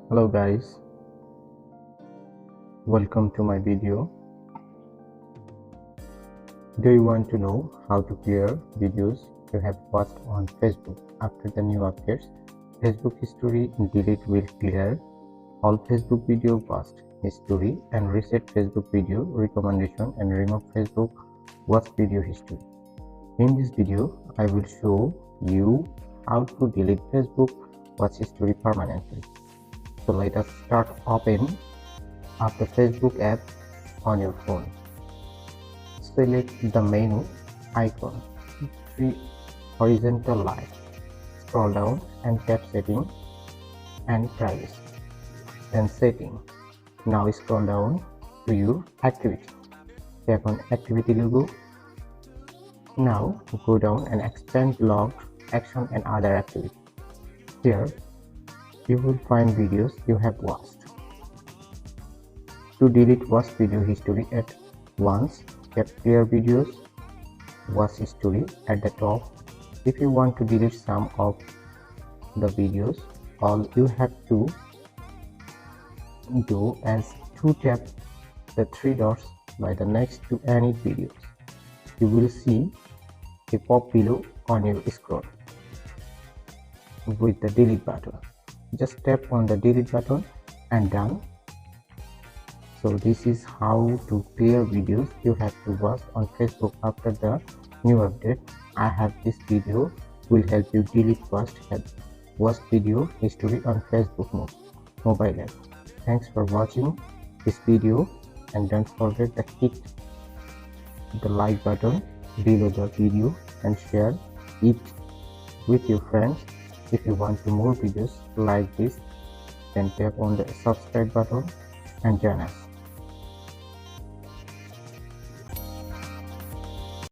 Hello guys, welcome to my video. Do you want to know how to clear videos you have watched on Facebook after the new updates? Facebook history delete will clear all Facebook video watched history and reset Facebook video recommendation and remove Facebook watch video history. In this video, I will show you how to delete Facebook watch history permanently. So let us start. Open up the Facebook app on your phone. Select the menu icon, 3 horizontal lines. Scroll down and tap Setting and Privacy. Then Setting. Now scroll down to your Activity. Tap on Activity logo. Now go down and expand Logged, Action and Other Activity. Here you will find videos you have watched. To delete watch video history at once, tap Clear Videos Watch History at the top. If you want to delete some of the videos, all you have to do is to tap the 3 dots by the next to any videos. You will see a pop below on your screen with the delete button. Just tap on the delete button and done. So this is how to clear videos you have to watch on Facebook after the new update. I have this video will help you delete watch video history on Facebook mobile app. Thanks for watching this video and don't forget to hit the like button below the video and share it with your friends. If you want more videos like this, then tap on the subscribe button and join us.